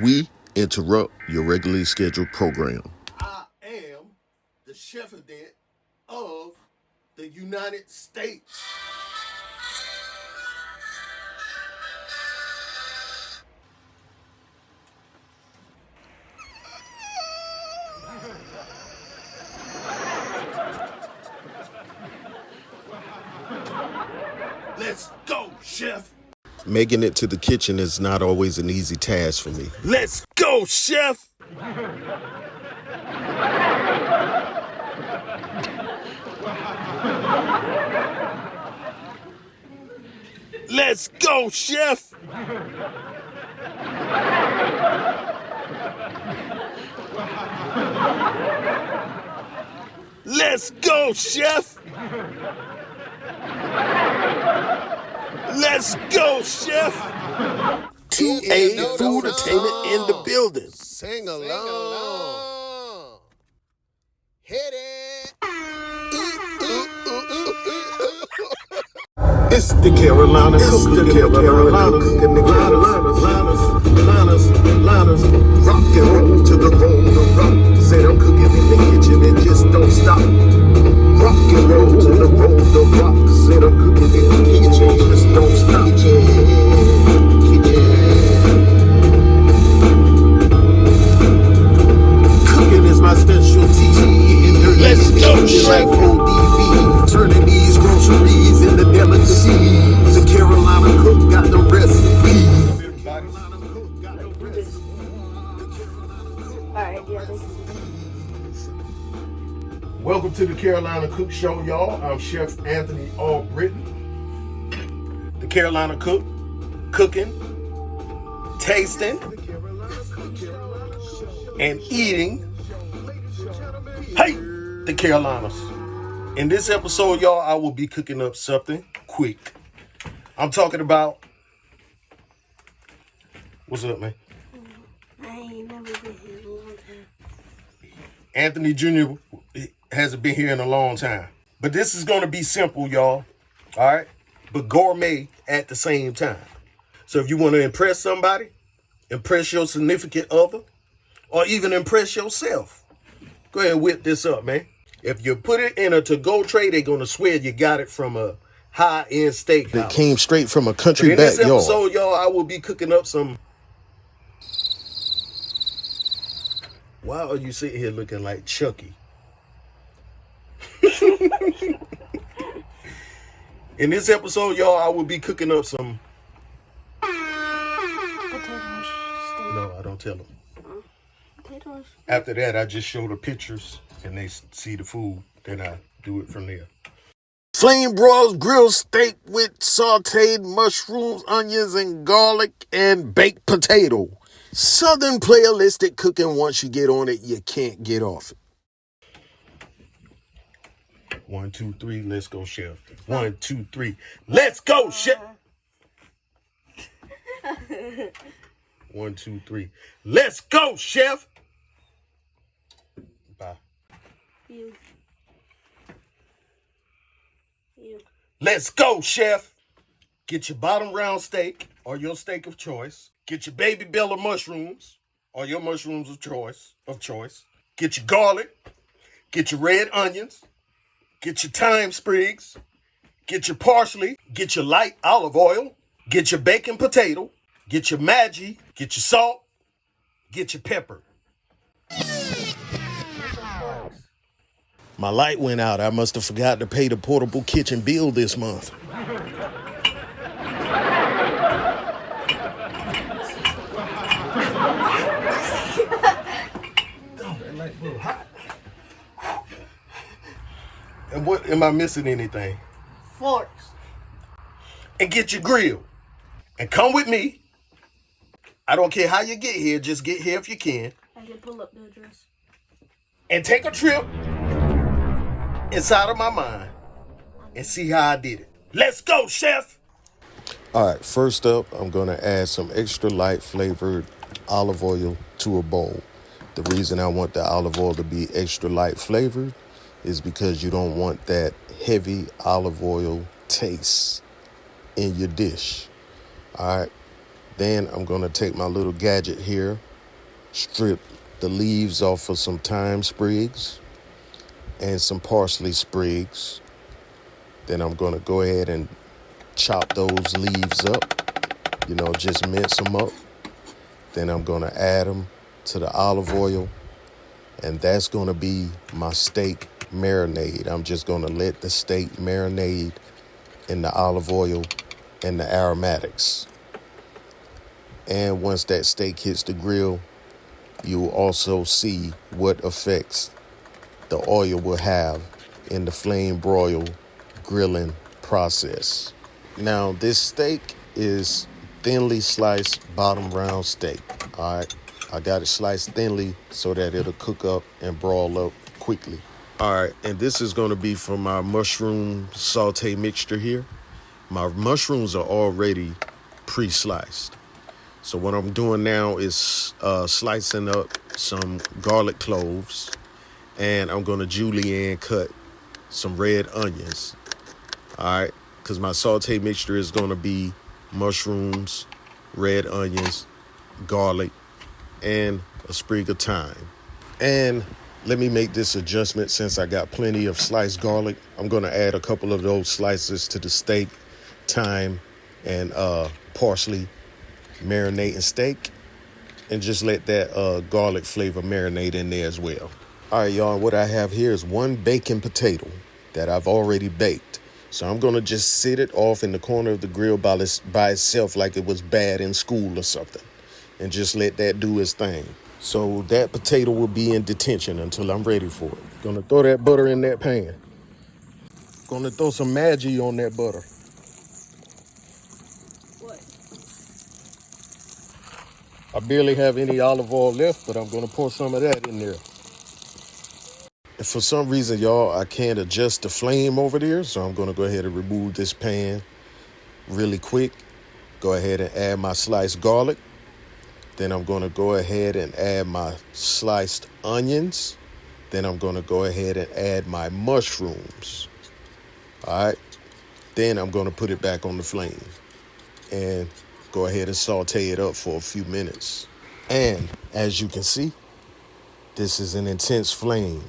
We interrupt your regularly scheduled program. I am the chefadette of the United States. Let's go, chef. Making it to the kitchen is not always an easy task for me. Let's go, chef. Let's go, chef. Let's go, chef. Let's go, chef. TA Food Entertainment in the building. Sing along. Hit it. It's the Carolina Cook. The Carolina Cook. Liners. Rock and roll to the roll to rock. Say I'm cooking in the kitchen and just don't stop. Rock and roll to the roll to rock. Say I'm cooking in the kitchen and just don't stop. Cooking is my specialty. Let's go, chef. Like ODB, turning these groceries into delicacies. The Carolina Cook got the recipe. Welcome to the Carolina Cook Show, y'all. I'm Chef Anthony Albritton. The Carolina Cook, cooking, tasting, and eating. Hey, the Carolinas. In this episode, y'all, I will be cooking up something quick. I'm talking about. What's up, man? I ain't never been here in a long time. Anthony Jr. hasn't been here in a long time. But this is going to be simple, y'all. All right? But gourmet at the same time. So if you want to impress somebody, impress your significant other, or even impress yourself, go ahead and whip this up, man. If you put it in a to-go tray, they're going to swear you got it from a high-end steakhouse. That came straight from a country In this backyard. episode, y'all, I will be cooking up some. Why are you sitting here looking like Chucky? In this episode, y'all, I will be cooking up some. Potatoes. No, I don't tell them. Potatoes. After that, I just show the pictures and they see the food. Then I do it from there. Flame broiled grilled steak with sauteed mushrooms, onions, and garlic, and baked potato. Southern playalistic cooking. Once you get on it, you can't get off it. 1, 2, 3, let's go, chef. 1, 2, 3, let's go, chef. 1, 2, 3, let's go, chef. Bye. You. Let's go, chef. Get your bottom round steak or your steak of choice. Get your baby bella mushrooms or your mushrooms of choice. Get your garlic. Get your red onions. Get your thyme sprigs. Get your parsley. Get your light olive oil. Get your baked potato. Get your Maggi. Get your salt. Get your pepper. My light went out. I must have forgot to pay the portable kitchen bill this month. And what am I missing anything? Forks. And get your grill. And come with me. I don't care how you get here. Just get here if you can. I can pull up the address. And take a trip inside of my mind and see how I did it. Let's go, chef. All right, first up, I'm going to add some extra light flavored olive oil to a bowl. The reason I want the olive oil to be extra light flavored is because you don't want that heavy olive oil taste in your dish. All right, Then I'm gonna take my little gadget here, strip the leaves off of some thyme sprigs and some parsley sprigs. Then I'm gonna go ahead and chop those leaves up, just mince them up. Then I'm gonna add them to the olive oil, and that's gonna be my steak marinade. I'm just gonna let the steak marinate in the olive oil and the aromatics. And once that steak hits the grill, you'll also see what effects the oil will have in the flame broil grilling process. Now, this steak is thinly sliced bottom round steak. All right, I got it sliced thinly so that it'll cook up and broil up quickly. All right, and this is going to be from my mushroom saute mixture here. My mushrooms are already pre-sliced. So what I'm doing now is slicing up some garlic cloves, and I'm going to julienne cut some red onions. All right, because my saute mixture is going to be mushrooms, red onions, garlic, and a sprig of thyme. And let me make this adjustment since I got plenty of sliced garlic. I'm going to add a couple of those slices to the steak, thyme, and parsley marinating steak, and just let that garlic flavor marinate in there as well. All right, y'all, what I have here is one baked potato that I've already baked. So I'm going to just sit it off in the corner of the grill by itself like it was bad in school or something, and just let that do its thing. So that potato will be in detention until I'm ready for it. Gonna throw that butter in that pan. Gonna throw some Maggi on that butter. What? I barely have any olive oil left, but I'm gonna pour some of that in there. And for some reason, y'all, I can't adjust the flame over there, so I'm gonna go ahead and remove this pan really quick. Go ahead and add my sliced garlic. Then I'm gonna go ahead and add my sliced onions. Then I'm gonna go ahead and add my mushrooms. All right. Then I'm gonna put it back on the flame and go ahead and saute it up for a few minutes. And as you can see, this is an intense flame,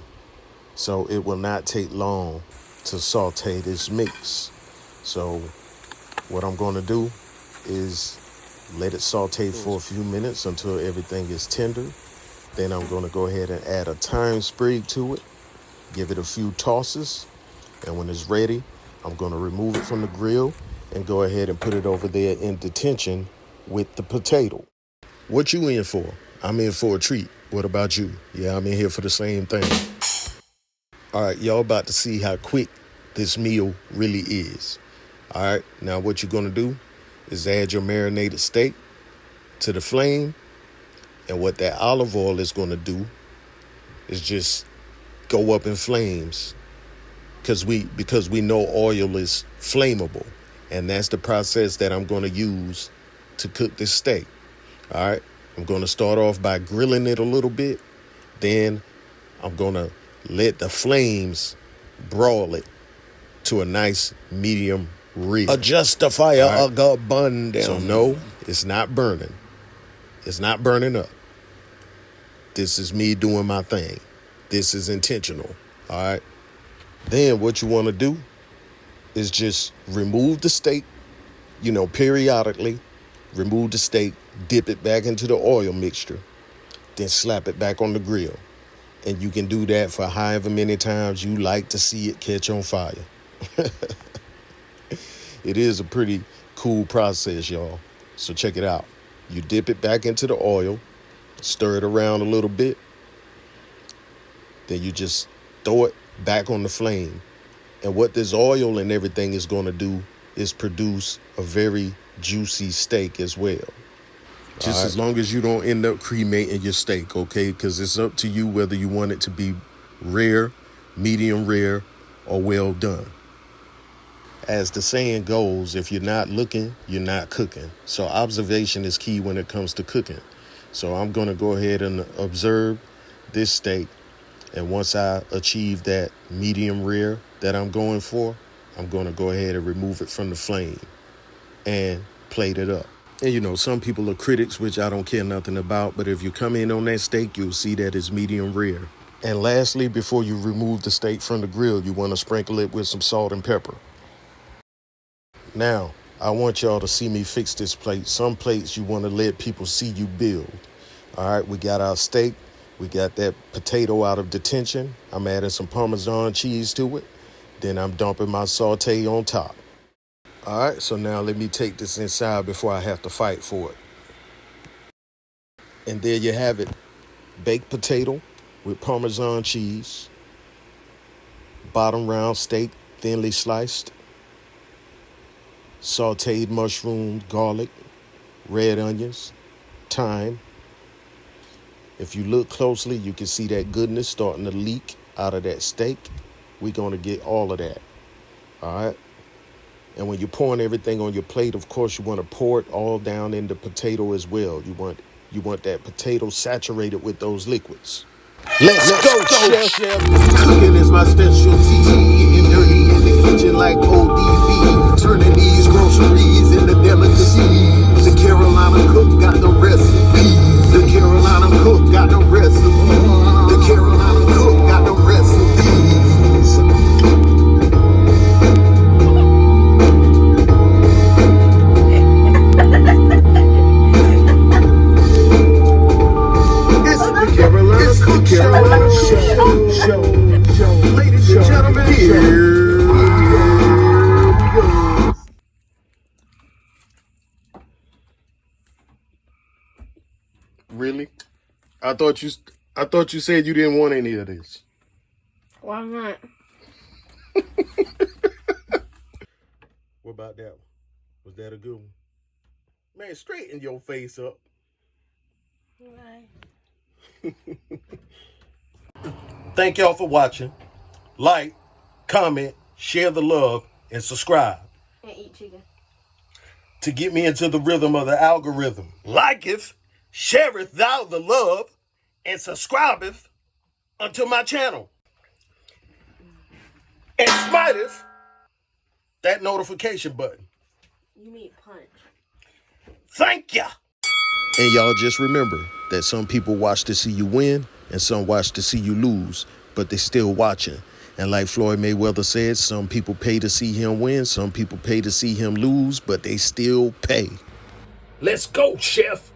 so it will not take long to saute this mix. So what I'm gonna do is let it saute for a few minutes until everything is tender. Then I'm gonna go ahead and add a thyme sprig to it, give it a few tosses, and when it's ready, I'm gonna remove it from the grill and go ahead and put it over there in detention with the potato. What you in for? I'm in for a treat. What about you? Yeah, I'm in here for the same thing. All right, y'all about to see how quick this meal really is. All right, now what you're gonna do is add your marinated steak to the flame, and what that olive oil is gonna do is just go up in flames, because we know oil is flammable, and that's the process that I'm gonna use to cook this steak. All right, I'm gonna start off by grilling it a little bit, then I'm gonna let the flames broil it to a nice medium rare. Adjust the fire abundance. So no, it's not burning. It's not burning up. This is me doing my thing. This is intentional. All right. Then what you want to do is just remove the steak, periodically. Remove the steak, dip it back into the oil mixture, then slap it back on the grill. And you can do that for however many times you like to see it catch on fire. It is a pretty cool process, y'all. So check it out. You dip it back into the oil, stir it around a little bit. Then you just throw it back on the flame. And what this oil and everything is going to do is produce a very juicy steak as well. Just as long as you don't end up cremating your steak, okay? Because it's up to you whether you want it to be rare, medium rare, or well done. As the saying goes, if you're not looking, you're not cooking. So observation is key when it comes to cooking. So I'm going to go ahead and observe this steak. And once I achieve that medium rare that I'm going for, I'm going to go ahead and remove it from the flame and plate it up. And you know, some people are critics, which I don't care nothing about, but if you come in on that steak, you'll see that it's medium rare. And lastly, before you remove the steak from the grill, you want to sprinkle it with some salt and pepper. Now, I want y'all to see me fix this plate. Some plates you want to let people see you build. All right, we got our steak. We got that potato out of detention. I'm adding some Parmesan cheese to it. Then I'm dumping my saute on top. All right, so now let me take this inside before I have to fight for it. And there you have it. Baked potato with Parmesan cheese. Bottom round steak, thinly sliced. Sauteed mushrooms, garlic, red onions, thyme. If you look closely, you can see that goodness starting to leak out of that steak. We're going to get all of that. All right. And when you're pouring everything on your plate, of course, you want to pour it all down in the potato as well. You want that potato saturated with those liquids. Let's go, chef. Cooking is my specialty. Getting dirty in the kitchen like ODB. Turning these groceries into delicacies. The Carolina cook got the recipe. The Carolina cook got the recipe. The Carolina cook got the recipes. Carolina show. Ladies and gentlemen, here we go. Really? I thought you said you didn't want any of this. Why not? What about that one? Was that a good one? Man, straighten your face up. Why? Thank y'all for watching. Like, comment, share the love, and subscribe. And eat chicken. To get me into the rhythm of the algorithm. Liketh, shareth thou the love, and subscribeth unto my channel. And smiteth that notification button. You mean punch. Thank ya. And y'all just remember that some people watch to see you win and some watch to see you lose, but they still watching. And like Floyd Mayweather said, some people pay to see him win, some people pay to see him lose, but they still pay. Let's go, chef.